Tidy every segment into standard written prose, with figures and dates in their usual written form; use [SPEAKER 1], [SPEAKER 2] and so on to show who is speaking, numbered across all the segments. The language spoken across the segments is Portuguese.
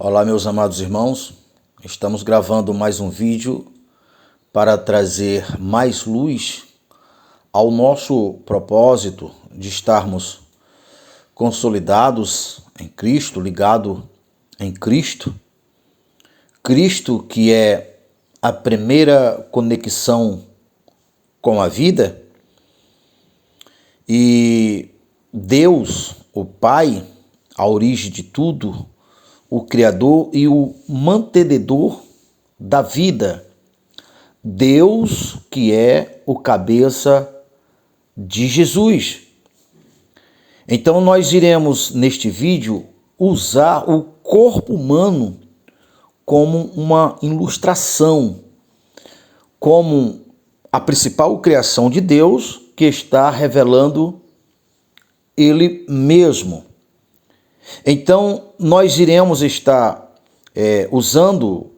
[SPEAKER 1] Olá, meus amados irmãos, estamos gravando mais um vídeo para trazer mais luz ao nosso propósito de estarmos consolidados em Cristo, ligado em Cristo. Cristo que é a primeira conexão com a vida, e Deus, o Pai, a origem de tudo, o Criador e o mantenedor da vida. Deus que é o cabeça de Jesus. Então nós iremos neste vídeo usar o corpo humano como uma ilustração, como a principal criação de Deus que está revelando Ele mesmo. Então, nós iremos estar usando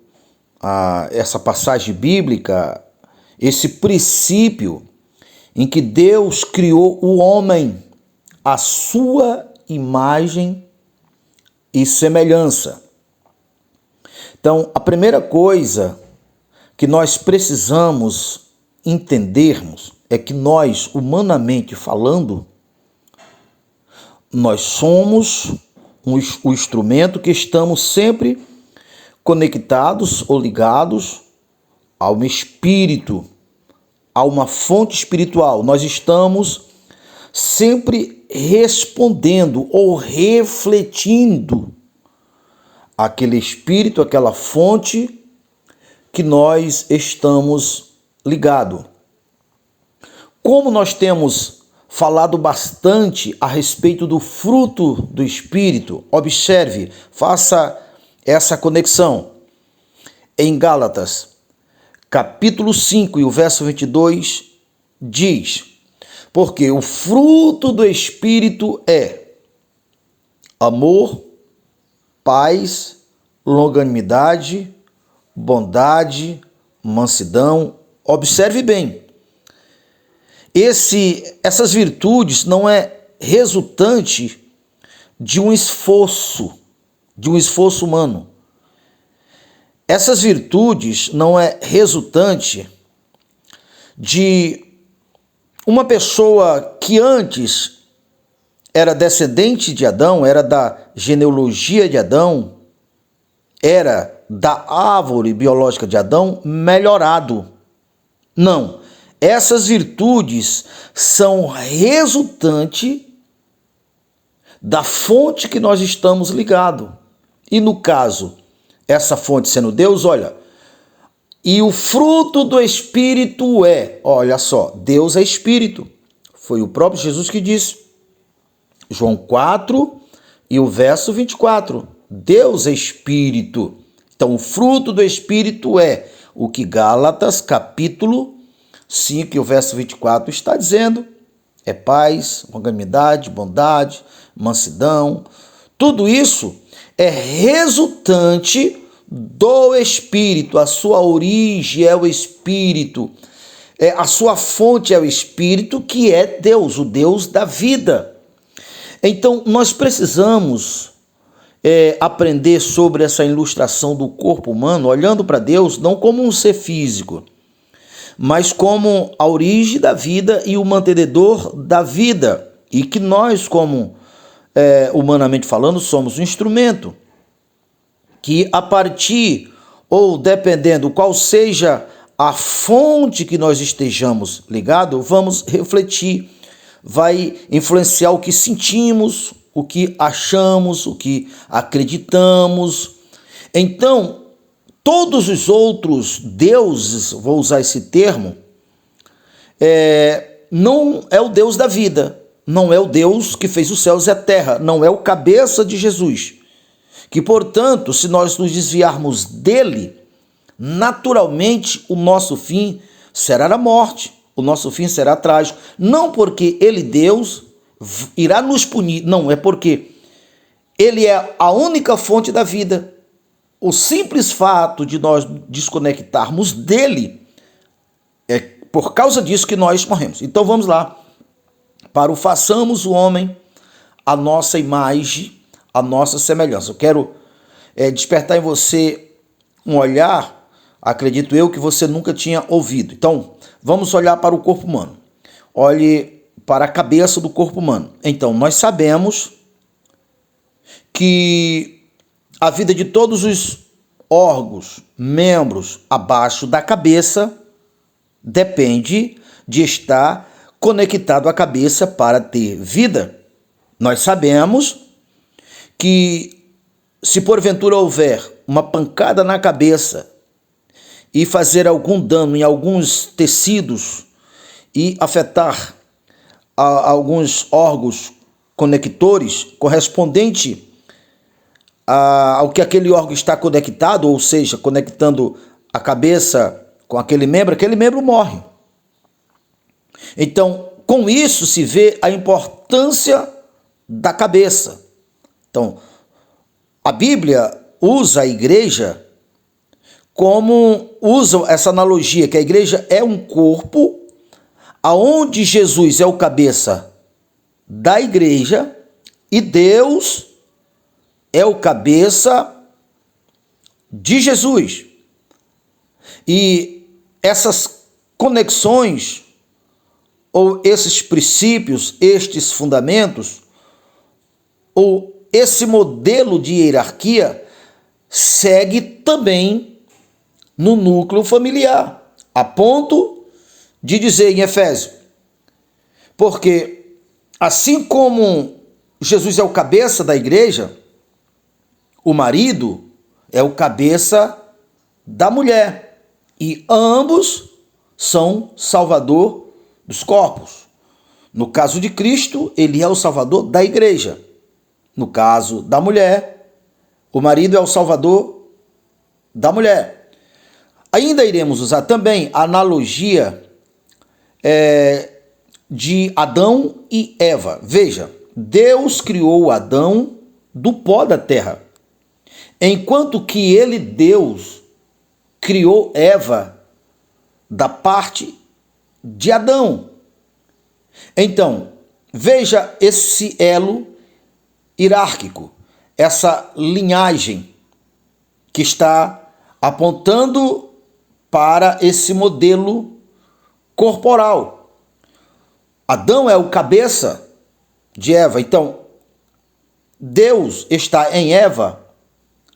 [SPEAKER 1] essa passagem bíblica, esse princípio em que Deus criou o homem à sua imagem e semelhança. Então, a primeira coisa que nós precisamos entendermos é que nós, humanamente falando, nós somos o instrumento que estamos sempre conectados ou ligados a um espírito, a uma fonte espiritual. Nós estamos sempre respondendo ou refletindo aquele espírito, aquela fonte que nós estamos ligados. Como nós temos falado bastante a respeito do fruto do Espírito, observe, faça essa conexão. Em Gálatas, capítulo 5 e o verso 22, diz: porque o fruto do Espírito é amor, paz, longanimidade, bondade, mansidão. Observe bem. Essas virtudes não é resultante de um esforço humano. Essas virtudes não é resultante de uma pessoa que antes era descendente de Adão, era da genealogia de Adão, era da árvore biológica de Adão, melhorado. Não. Essas virtudes são resultante da fonte que nós estamos ligados. E no caso, essa fonte sendo Deus, olha, e o fruto do Espírito olha só, Deus é Espírito. Foi o próprio Jesus que disse. João 4 e o verso 24. Deus é Espírito. Então, o fruto do Espírito é o que Gálatas, capítulo 5 e o verso 24 está dizendo. É paz, longanimidade, bondade, mansidão. Tudo isso é resultante do Espírito. A sua origem é o Espírito. A sua fonte é o Espírito, que é Deus, o Deus da vida. Então, nós precisamos aprender sobre essa ilustração do corpo humano, olhando para Deus não como um ser físico, mas como a origem da vida e o mantenedor da vida. E que nós, como humanamente falando, somos um instrumento que, a partir ou dependendo qual seja a fonte que nós estejamos ligados, vamos refletir, vai influenciar o que sentimos, o que achamos, o que acreditamos. Então, todos os outros deuses, vou usar esse termo, não é o Deus da vida, não é o Deus que fez os céus e a terra, não é o cabeça de Jesus. Que, portanto, se nós nos desviarmos dele, naturalmente o nosso fim será a morte, o nosso fim será trágico. Não porque ele, Deus, irá nos punir, não, é porque ele é a única fonte da vida. O simples fato de nós desconectarmos dele é por causa disso que nós morremos. Então vamos lá. Para o façamos o homem a nossa imagem, a nossa semelhança. Eu quero despertar em você um olhar, acredito eu, que você nunca tinha ouvido. Então, vamos olhar para o corpo humano. Olhe para a cabeça do corpo humano. Então, nós sabemos que a vida de todos os órgãos, membros abaixo da cabeça depende de estar conectado à cabeça para ter vida. Nós sabemos que se porventura houver uma pancada na cabeça e fazer algum dano em alguns tecidos e afetar alguns órgãos conectores correspondente ao que aquele órgão está conectado, ou seja, conectando a cabeça com aquele membro morre. Então, com isso se vê a importância da cabeça. Então, a Bíblia usa a igreja usa essa analogia, que a igreja é um corpo aonde Jesus é o cabeça da igreja e Deus é o cabeça de Jesus. E essas conexões, ou esses princípios, estes fundamentos, ou esse modelo de hierarquia, segue também no núcleo familiar, a ponto de dizer em Efésios, porque assim como Jesus é o cabeça da igreja, o marido é o cabeça da mulher e ambos são salvador dos corpos. No caso de Cristo, ele é o salvador da igreja. No caso da mulher, o marido é o salvador da mulher. Ainda iremos usar também a analogia de Adão e Eva. Veja, Deus criou Adão do pó da terra, enquanto que ele, Deus, criou Eva da parte de Adão. Então, veja esse elo hierárquico, essa linhagem que está apontando para esse modelo corporal. Adão é o cabeça de Eva. Então, Deus está em Eva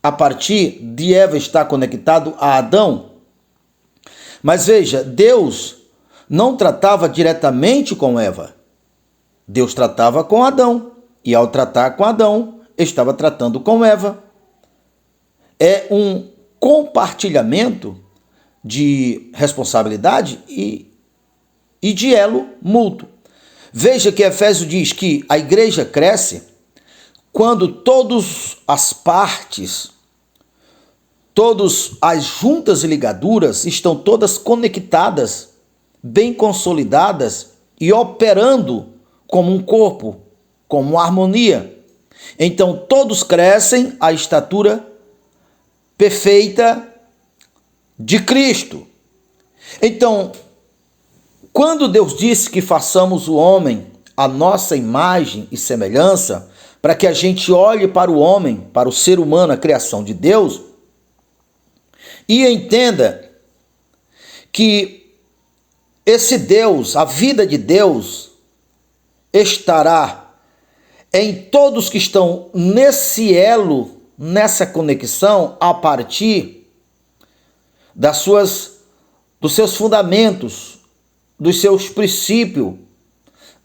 [SPEAKER 1] a partir de Eva estar conectado a Adão. Mas veja, Deus não tratava diretamente com Eva. Deus tratava com Adão. E ao tratar com Adão, estava tratando com Eva. É um compartilhamento de responsabilidade e de elo mútuo. Veja que Efésios diz que a igreja cresce quando todas as partes, todas as juntas e ligaduras estão todas conectadas, bem consolidadas e operando como um corpo, como uma harmonia. Então todos crescem à estatura perfeita de Cristo. Então, quando Deus disse que façamos o homem à nossa imagem e semelhança, para que a gente olhe para o homem, para o ser humano, a criação de Deus, e entenda que esse Deus, a vida de Deus, estará em todos que estão nesse elo, nessa conexão, a partir dos seus fundamentos, dos seus princípios,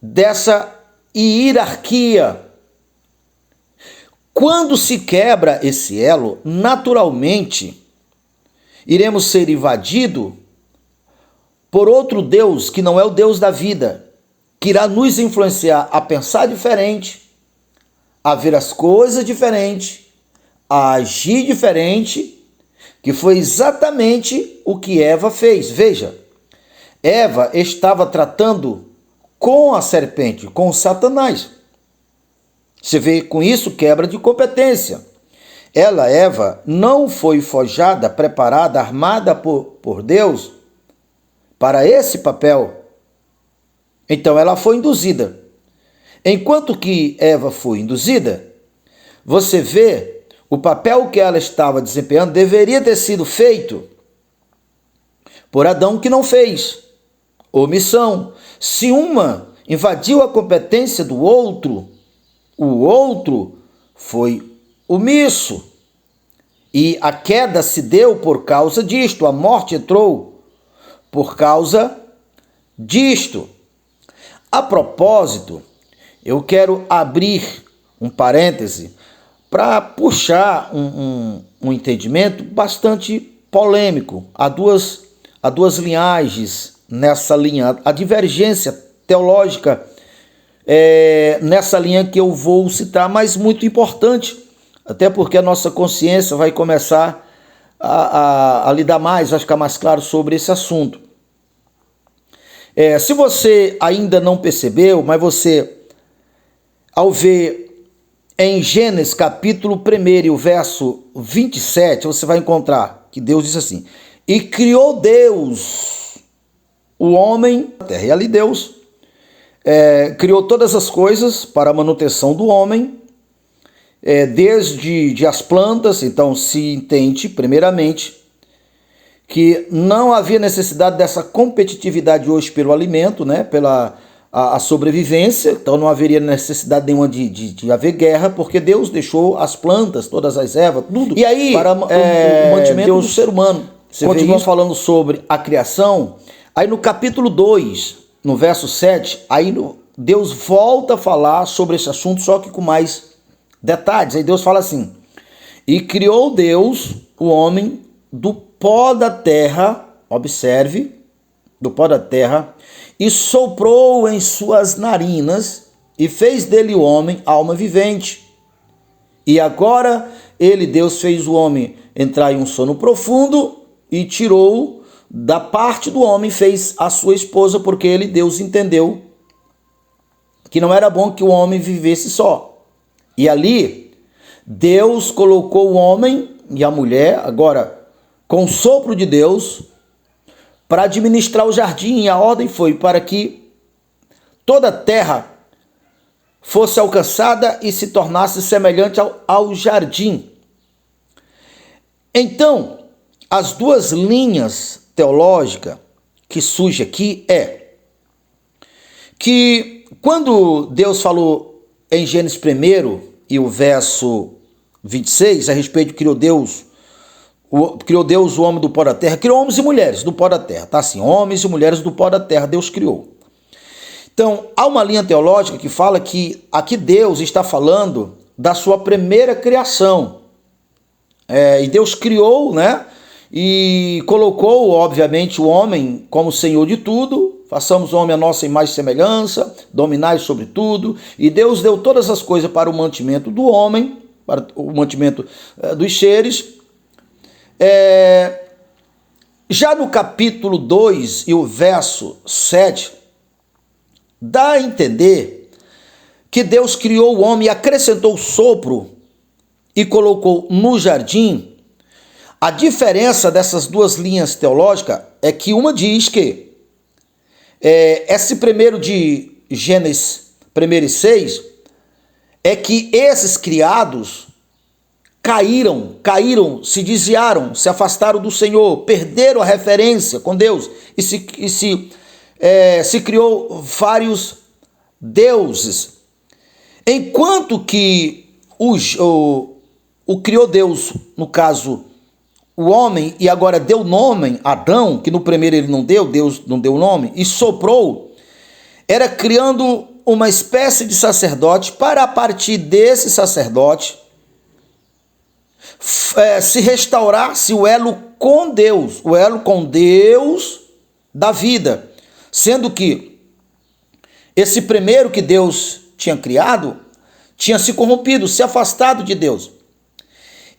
[SPEAKER 1] dessa hierarquia. Quando se quebra esse elo, naturalmente, iremos ser invadidos por outro Deus, que não é o Deus da vida, que irá nos influenciar a pensar diferente, a ver as coisas diferente, a agir diferente, que foi exatamente o que Eva fez. Veja, Eva estava tratando com a serpente, com Satanás. Você vê com isso quebra de competência. Eva, não foi forjada, preparada, armada por Deus para esse papel. Então ela foi induzida. Enquanto que Eva foi induzida, você vê o papel que ela estava desempenhando deveria ter sido feito por Adão, que não fez. Omissão. Se uma invadiu a competência do outro, o outro foi omisso. E a queda se deu por causa disto, a morte entrou por causa disto. A propósito, eu quero abrir um parêntese para puxar um entendimento bastante polêmico. Há duas linhagens nessa linha, a divergência teológica nessa linha que eu vou citar, mas muito importante, até porque a nossa consciência vai começar a lidar mais, vai ficar mais claro sobre esse assunto. Se você ainda não percebeu, mas você, ao ver em Gênesis capítulo 1 e o verso 27, você vai encontrar que Deus diz assim: e criou Deus o homem, a terra, e ali Deus criou todas as coisas para a manutenção do homem, desde as plantas. Então se entende, primeiramente, que não havia necessidade dessa competitividade hoje pelo alimento, né, pela a sobrevivência. Então não haveria necessidade nenhuma de haver guerra, porque Deus deixou as plantas, todas as ervas, tudo, e aí, para o mantimento do ser humano. Você continua falando sobre a criação. Aí no capítulo 2, no verso 7, aí Deus volta a falar sobre esse assunto, só que com mais detalhes. Aí Deus fala assim: e criou Deus o homem do pó da terra, observe, do pó da terra, e soprou em suas narinas, e fez dele o homem alma vivente. E agora Deus fez o homem entrar em um sono profundo, e tirou da parte do homem, fez a sua esposa, porque Deus entendeu que não era bom que o homem vivesse só. E ali, Deus colocou o homem e a mulher, agora com o sopro de Deus, para administrar o jardim. E a ordem foi para que toda a terra fosse alcançada e se tornasse semelhante ao jardim. Então, as duas linhas teológicas que surgem aqui que quando Deus falou em Gênesis 1 e o verso 26, a respeito de criou Deus o homem do pó da terra, criou homens e mulheres do pó da terra, tá assim, homens e mulheres do pó da terra, Deus criou. Então, há uma linha teológica que fala que aqui Deus está falando da sua primeira criação. E Deus criou, né? E colocou, obviamente, o homem como senhor de tudo. Façamos o homem a nossa imagem e semelhança, dominai sobre tudo. E Deus deu todas as coisas para o mantimento do homem, para o mantimento dos seres. Já no capítulo 2 e o verso 7, dá a entender que Deus criou o homem e acrescentou o sopro e colocou no jardim. A diferença dessas duas linhas teológicas é que uma diz que esse primeiro de Gênesis 1 e 6 é que esses criados caíram, se desviaram, se afastaram do Senhor, perderam a referência com Deus e se criou vários deuses. Enquanto que o criou Deus, no caso o homem, e agora deu nome a Adão, que no primeiro ele não deu, Deus não deu nome, e soprou, era criando uma espécie de sacerdote para, a partir desse sacerdote, se restaurasse o elo com Deus da vida, sendo que esse primeiro que Deus tinha criado tinha se corrompido, se afastado de Deus.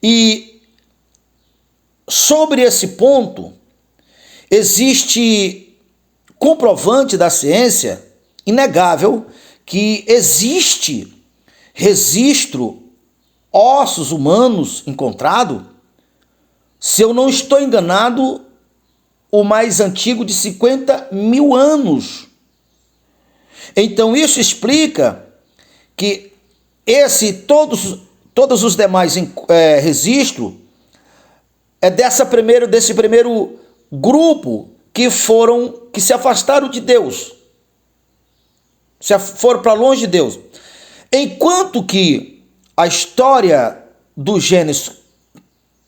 [SPEAKER 1] E sobre esse ponto, existe comprovante da ciência inegável que existe registro ossos humanos encontrado, se eu não estou enganado, o mais antigo de 50 mil anos. Então isso explica que todos os demais registros desse primeiro grupo que se afastaram de Deus, foram para longe de Deus. Enquanto que a história do Gênesis,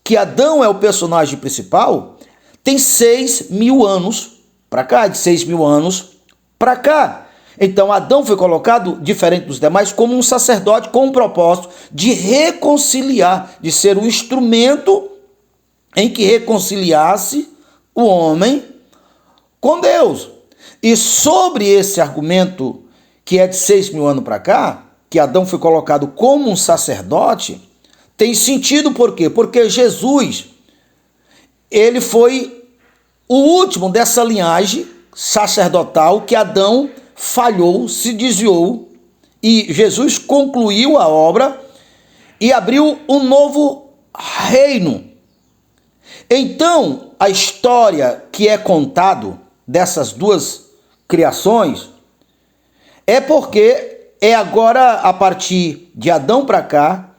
[SPEAKER 1] que Adão é o personagem principal, tem 6.000 anos para cá, de 6.000 anos para cá. Então Adão foi colocado, diferente dos demais, como um sacerdote com o propósito de reconciliar, de ser um instrumento em que reconciliasse o homem com Deus. E sobre esse argumento, que é de 6.000 anos para cá, que Adão foi colocado como um sacerdote, tem sentido por quê? Porque Jesus, ele foi o último dessa linhagem sacerdotal que Adão falhou, se desviou, e Jesus concluiu a obra e abriu um novo reino. Então, a história que é contado dessas duas criações é porque é agora, a partir de Adão para cá,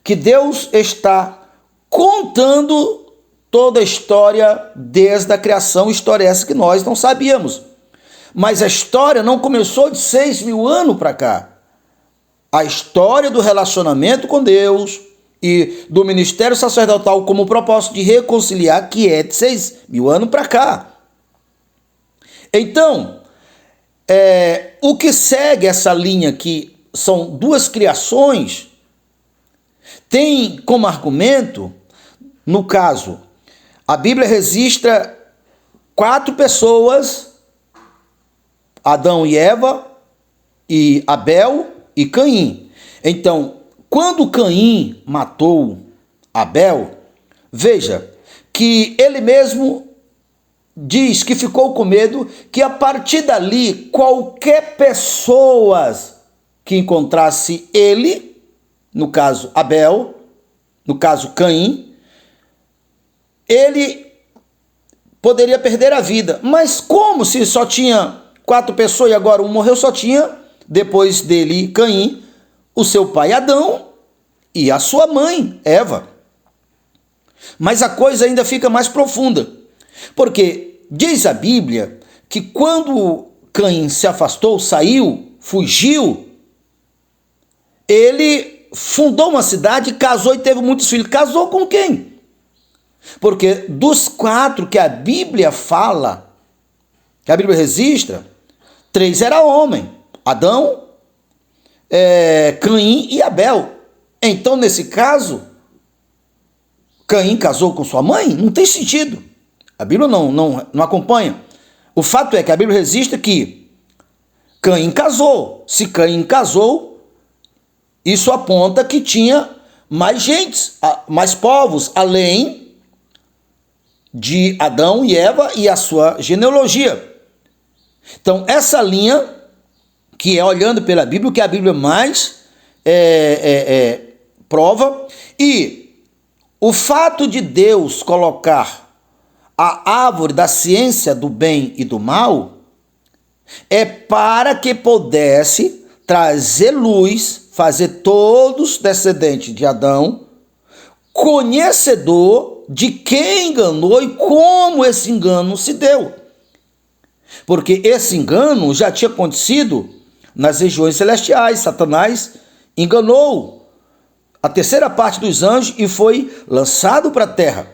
[SPEAKER 1] que Deus está contando toda a história desde a criação, história essa que nós não sabíamos. Mas a história não começou de 6.000 anos para cá. A história do relacionamento com Deus e do ministério sacerdotal como propósito de reconciliar, que é de 6.000 anos para cá. Então, o que segue essa linha, que são duas criações, tem como argumento, no caso, a Bíblia registra 4 pessoas, Adão e Eva, e Abel e Caim. Então, quando Caim matou Abel, veja que ele mesmo diz que ficou com medo que a partir dali qualquer pessoa que encontrasse ele, no caso Abel, no caso Caim, ele poderia perder a vida. Mas como se só tinha 4 pessoas e agora um morreu, só tinha, depois dele, Caim, o seu pai Adão e a sua mãe Eva. Mas a coisa ainda fica mais profunda, porque diz a Bíblia que quando Caim se afastou, saiu, fugiu, ele fundou uma cidade, casou e teve muitos filhos. Casou com quem? Porque dos 4 que a Bíblia fala, que a Bíblia registra, 3 eram homem: Adão, Caim e Abel. Então, nesse caso, Caim casou com sua mãe? Não tem sentido. A Bíblia não acompanha. O fato é que a Bíblia registra que Caim casou. Se Caim casou, isso aponta que tinha mais gente, mais povos, além de Adão e Eva e a sua genealogia. Então, essa linha, que é olhando pela Bíblia, o que a Bíblia mais prova, e o fato de Deus colocar a árvore da ciência do bem e do mal é para que pudesse trazer luz, fazer todos descendentes de Adão conhecedor de quem enganou e como esse engano se deu. Porque esse engano já tinha acontecido nas regiões celestiais. Satanás enganou a terceira parte dos anjos e foi lançado para a terra.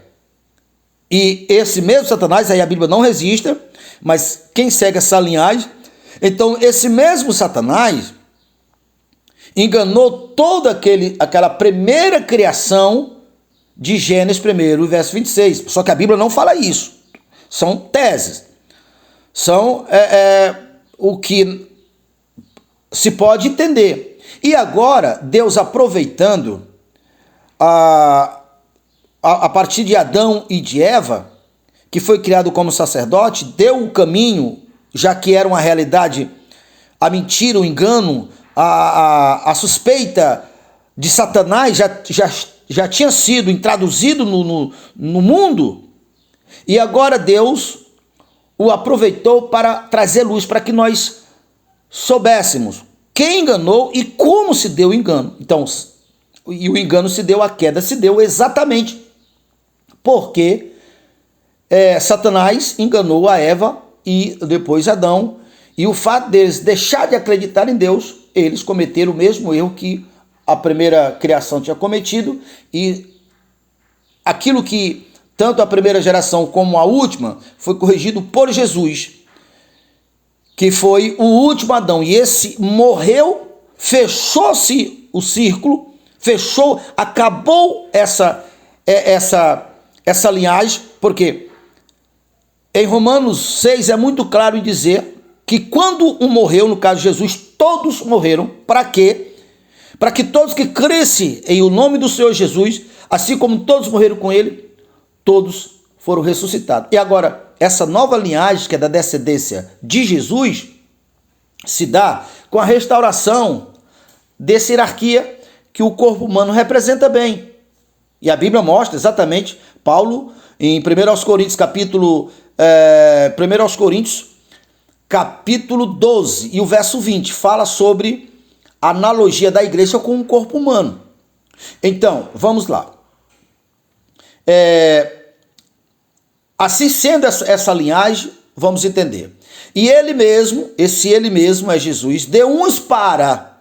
[SPEAKER 1] E esse mesmo Satanás, aí a Bíblia não registra, mas quem segue essa linhagem, então esse mesmo Satanás enganou toda aquela primeira criação de Gênesis 1, verso 26. Só que a Bíblia não fala isso. São teses. São o que se pode entender. E agora, Deus aproveitando a partir de Adão e de Eva, que foi criado como sacerdote, deu o caminho, já que era uma realidade, a mentira, o engano, a suspeita de Satanás já tinha sido introduzido no mundo, e agora Deus o aproveitou para trazer luz, para que nós soubéssemos quem enganou e como se deu o engano. Então, E o engano se deu, a queda se deu exatamente porque Satanás enganou a Eva e depois Adão. E o fato deles deixar de acreditar em Deus, eles cometeram o mesmo erro que a primeira criação tinha cometido. E aquilo que tanto a primeira geração como a última foi corrigido por Jesus, que foi o último Adão. E esse morreu, fechou-se o círculo, acabou essa linhagem, porque em Romanos 6 é muito claro em dizer que quando um morreu, no caso de Jesus, todos morreram. Para quê? Para que todos que crescem em o nome do Senhor Jesus, assim como todos morreram com ele, todos foram ressuscitados. E agora, essa nova linhagem, que é da descendência de Jesus, se dá com a restauração dessa hierarquia que o corpo humano representa bem. E a Bíblia mostra exatamente, Paulo, em 1 Coríntios, capítulo 12, e o verso 20, fala sobre a analogia da igreja com o corpo humano. Então, vamos lá. Assim sendo essa linhagem, vamos entender. E ele mesmo é Jesus, deu uns para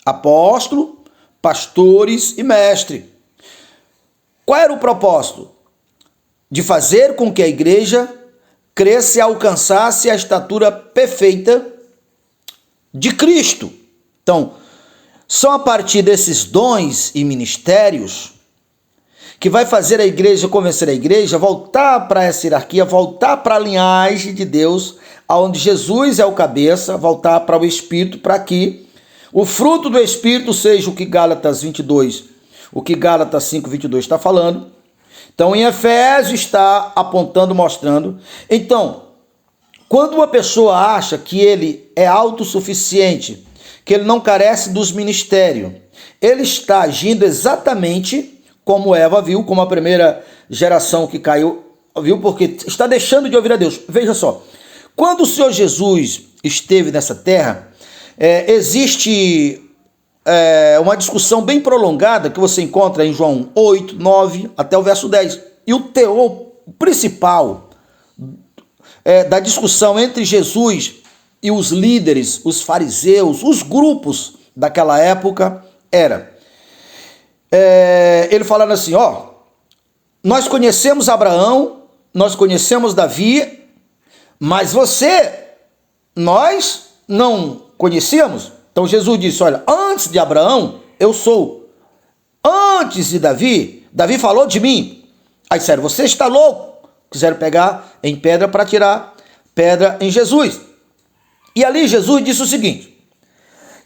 [SPEAKER 1] apóstolo, pastores e mestre. Qual era o propósito? De fazer com que a igreja cresça e alcançasse a estatura perfeita de Cristo. Então, só a partir desses dons e ministérios que vai fazer a igreja, convencer a igreja, voltar para essa hierarquia, voltar para a linhagem de Deus, onde Jesus é o cabeça, voltar para o Espírito, para que o fruto do Espírito seja o que Gálatas 5:22 está falando. Então, em Efésios está apontando, mostrando. Então, quando uma pessoa acha que ele é autossuficiente, que ele não carece dos ministérios, ele está agindo exatamente como Eva viu, como a primeira geração que caiu viu, porque está deixando de ouvir a Deus. Veja só, quando o Senhor Jesus esteve nessa terra, existe uma discussão bem prolongada que você encontra em João 8, 9 até o verso 10. E o teor principal da discussão entre Jesus e os líderes, os fariseus, os grupos daquela época era ele falando assim, nós conhecemos Abraão, nós conhecemos Davi, mas nós não conhecemos. Então Jesus disse, olha, antes de Abraão, eu sou. Antes de Davi falou de mim. Aí disseram, você está louco. Quiseram pegar em pedra para tirar pedra em Jesus. E ali Jesus disse o seguinte,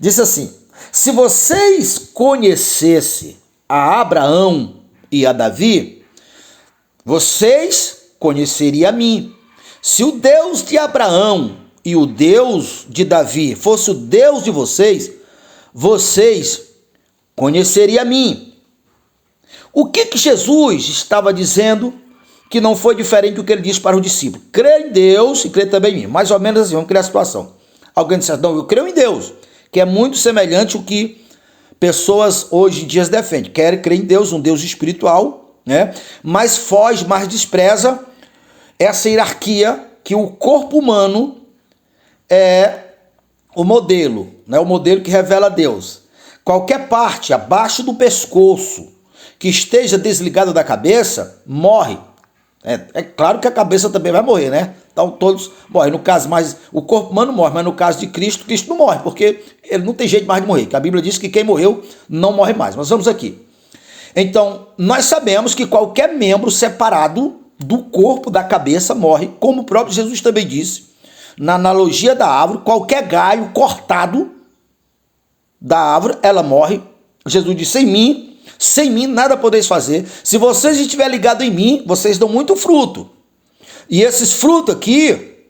[SPEAKER 1] disse assim, se vocês conhecessem a Abraão e a Davi, vocês conheceriam a mim. Se o Deus de Abraão e o Deus de Davi fosse o Deus de vocês, vocês conheceriam a mim. O que Jesus estava dizendo que não foi diferente do que ele disse para o discípulo? Crê em Deus e crê também em mim. Mais ou menos assim, vamos criar a situação. Alguém disse, não, eu creio em Deus, que é muito semelhante ao que pessoas hoje em dia defendem. Querem crer em Deus, um Deus espiritual, né? Mas foge, mas despreza essa hierarquia que o corpo humano é o modelo, né? O modelo que revela Deus. Qualquer parte abaixo do pescoço que esteja desligada da cabeça, morre. É claro que a cabeça também vai morrer, né? Então todos morrem. No caso, mas o corpo humano morre, mas no caso de Cristo, Cristo não morre, porque ele não tem jeito mais de morrer, que a Bíblia diz que quem morreu não morre mais. Mas vamos aqui. Então, nós sabemos que qualquer membro separado do corpo, da cabeça, morre, como o próprio Jesus também disse, na analogia da árvore, qualquer galho cortado da árvore, ela morre. Jesus disse, sem mim nada podeis fazer. Se vocês estiverem ligados em mim, vocês dão muito fruto. E esses frutos aqui,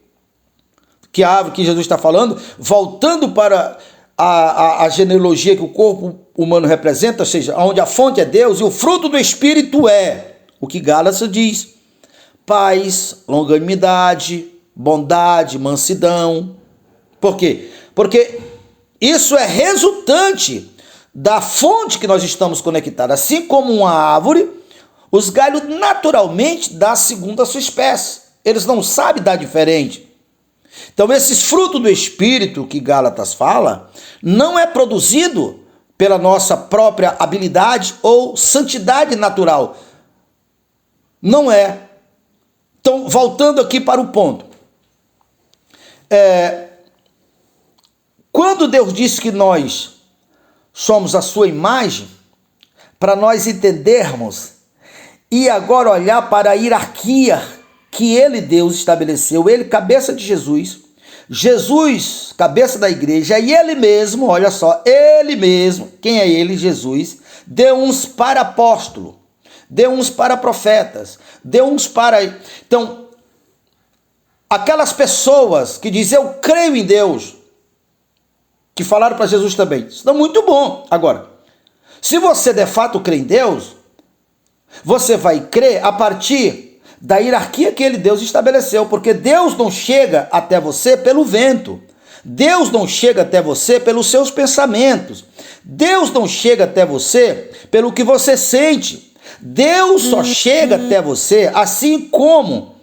[SPEAKER 1] que a árvore que Jesus está falando, voltando para a genealogia que o corpo humano representa, ou seja, onde a fonte é Deus, e o fruto do Espírito é o que Gálatas diz: paz, longanimidade, bondade, mansidão. Por quê? Porque isso é resultante da fonte que nós estamos conectados. Assim como uma árvore, os galhos naturalmente dão segundo a sua espécie. Eles não sabem dar diferente. Então, esses frutos do Espírito que Gálatas fala, não é produzido pela nossa própria habilidade ou santidade natural. Não é. Então, voltando aqui para o ponto. Quando Deus disse que nós somos a sua imagem, para nós entendermos e agora olhar para a hierarquia que ele, Deus, estabeleceu, ele, cabeça de Jesus, Jesus, cabeça da igreja, e ele mesmo, olha só, ele mesmo, quem é ele? Jesus, deu uns para apóstolo, deu uns para profetas, deu uns para... Então, aquelas pessoas que dizem, eu creio em Deus, que falaram para Jesus também, isso é muito bom. Agora, se você de fato crê em Deus, você vai crer a partir da hierarquia que ele, Deus, estabeleceu, porque Deus não chega até você pelo vento, Deus não chega até você pelos seus pensamentos, Deus não chega até você pelo que você sente, Deus só chega até você assim como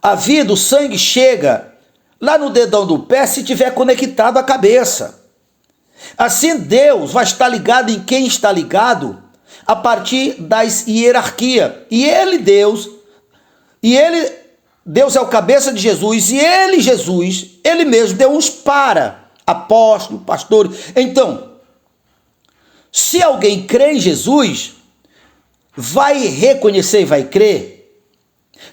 [SPEAKER 1] a vida, o sangue chega lá no dedão do pé se tiver conectado à cabeça. Assim Deus vai estar ligado em quem está ligado a partir das hierarquias. E ele, Deus é o cabeça de Jesus, e ele, Jesus, ele mesmo deu uns para apóstolos, pastores. Então, se alguém crê em Jesus, vai reconhecer e vai crer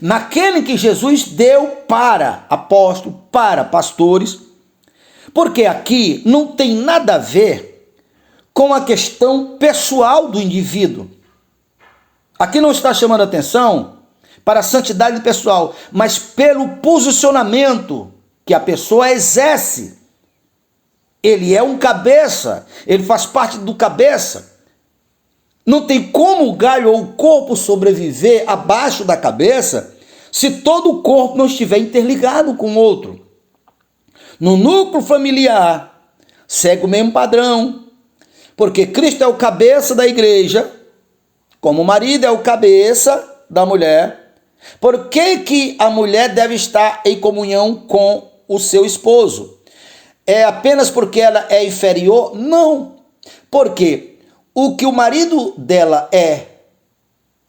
[SPEAKER 1] naquele que Jesus deu para apóstolos, para pastores, porque aqui não tem nada a ver com a questão pessoal do indivíduo. Aqui não está chamando atenção para a santidade pessoal, mas pelo posicionamento que a pessoa exerce. Ele é um cabeça, ele faz parte do cabeça. Não tem como o galho ou o corpo sobreviver abaixo da cabeça se todo o corpo não estiver interligado com o outro. No núcleo familiar, segue o mesmo padrão, porque Cristo é o cabeça da igreja, como o marido é o cabeça da mulher. Por que a mulher deve estar em comunhão com o seu esposo? É apenas porque ela é inferior? Não, porque o que o marido dela é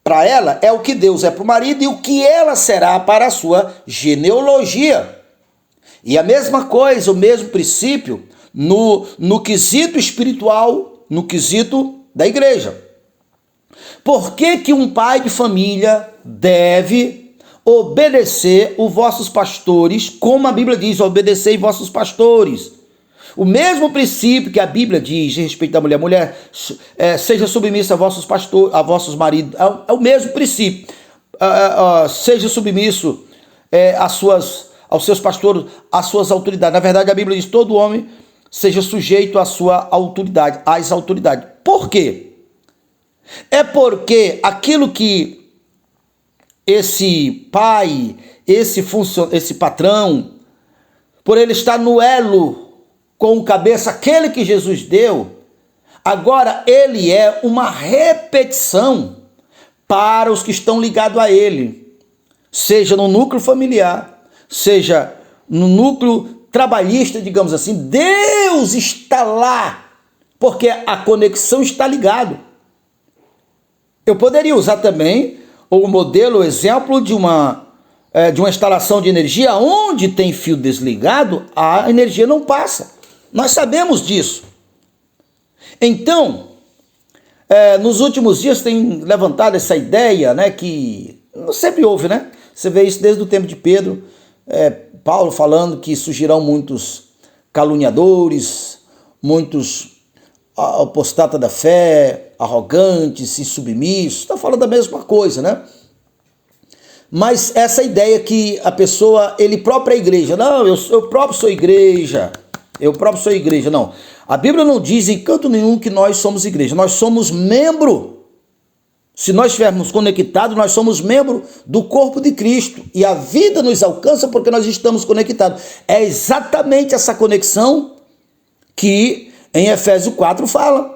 [SPEAKER 1] para ela é o que Deus é para o marido e o que ela será para a sua genealogia. E a mesma coisa, o mesmo princípio no quesito espiritual, no quesito da igreja. Por que um pai de família deve obedecer os vossos pastores, como a Bíblia diz, obedecei vossos pastores? O mesmo princípio que a Bíblia diz a respeito da mulher, seja submissa a vossos pastores, a vossos maridos, é o mesmo princípio. Seja submisso aos seus pastores, às suas autoridades. Na verdade, a Bíblia diz, todo homem seja sujeito à sua autoridade, às autoridades. Por quê? É porque aquilo que esse pai, esse patrão, por ele estar no elo com o cabeça, aquele que Jesus deu, agora ele é uma repetição para os que estão ligados a ele, seja no núcleo familiar, seja no núcleo trabalhista, digamos assim. Deus está lá, porque a conexão está ligado. Eu poderia usar também o modelo, o exemplo de uma instalação de energia, onde tem fio desligado, a energia não passa. Nós sabemos disso. Então, nos últimos dias tem levantado essa ideia, né, que sempre houve, né? Você vê isso desde o tempo de Pedro, Paulo falando que surgirão muitos caluniadores, muitos apostatas da fé, arrogantes, insubmissos, está falando da mesma coisa, né? Mas essa ideia que a pessoa, ele próprio é igreja, não, eu próprio sou igreja, não. A Bíblia não diz em canto nenhum que nós somos igreja, nós somos membro. Se nós estivermos conectados, nós somos membro do corpo de Cristo. E a vida nos alcança porque nós estamos conectados. É exatamente essa conexão que Em Efésios 4 fala.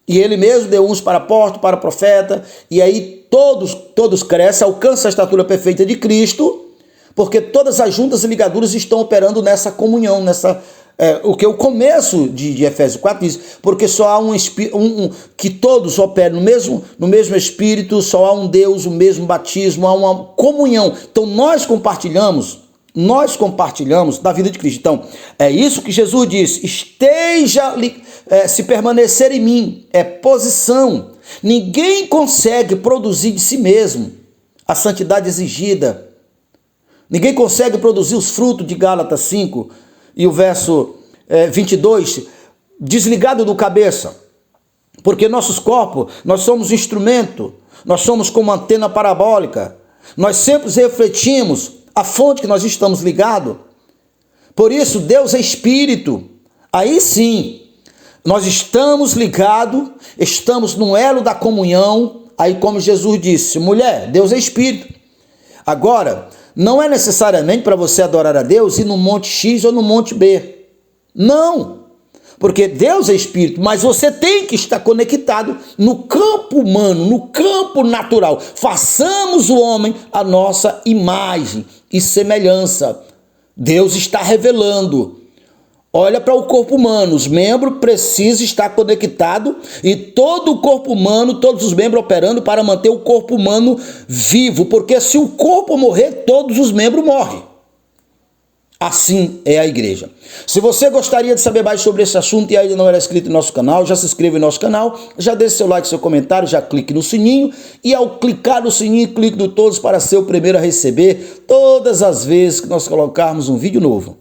[SPEAKER 1] E ele mesmo deu uns para apóstolo, para profeta, e aí todos crescem, alcançam a estatura perfeita de Cristo, porque todas as juntas e ligaduras estão operando nessa comunhão, o que o começo de Efésios 4 diz, porque só há que todos operam no mesmo Espírito, só há um Deus, o mesmo batismo, há uma comunhão. Então nós compartilhamos da vida de Cristo. Então, é isso que Jesus disse, se permanecer em mim, é posição. Ninguém consegue produzir de si mesmo a santidade exigida. Ninguém consegue produzir os frutos de Gálatas 5 e o verso 22, desligado do cabeça. Porque nossos corpos, nós somos instrumento, nós somos como antena parabólica. Nós sempre refletimos a fonte que nós estamos ligados. Por isso, Deus é Espírito. Aí sim, nós estamos ligados, estamos no elo da comunhão. Aí como Jesus disse, mulher, Deus é Espírito. Agora, não é necessariamente para você adorar a Deus ir no monte X ou no monte B. Não, porque Deus é Espírito, mas você tem que estar conectado no campo humano, no campo natural. Façamos o homem a nossa imagem e semelhança. Deus está revelando. Olha para o corpo humano, os membros precisam estar conectados e todo o corpo humano, todos os membros operando para manter o corpo humano vivo, porque se o corpo morrer, todos os membros morrem. Assim é a igreja. Se você gostaria de saber mais sobre esse assunto e ainda não era inscrito no nosso canal, já se inscreva no nosso canal, já deixe seu like, seu comentário, já clique no sininho e ao clicar no sininho, clique no todos para ser o primeiro a receber todas as vezes que nós colocarmos um vídeo novo.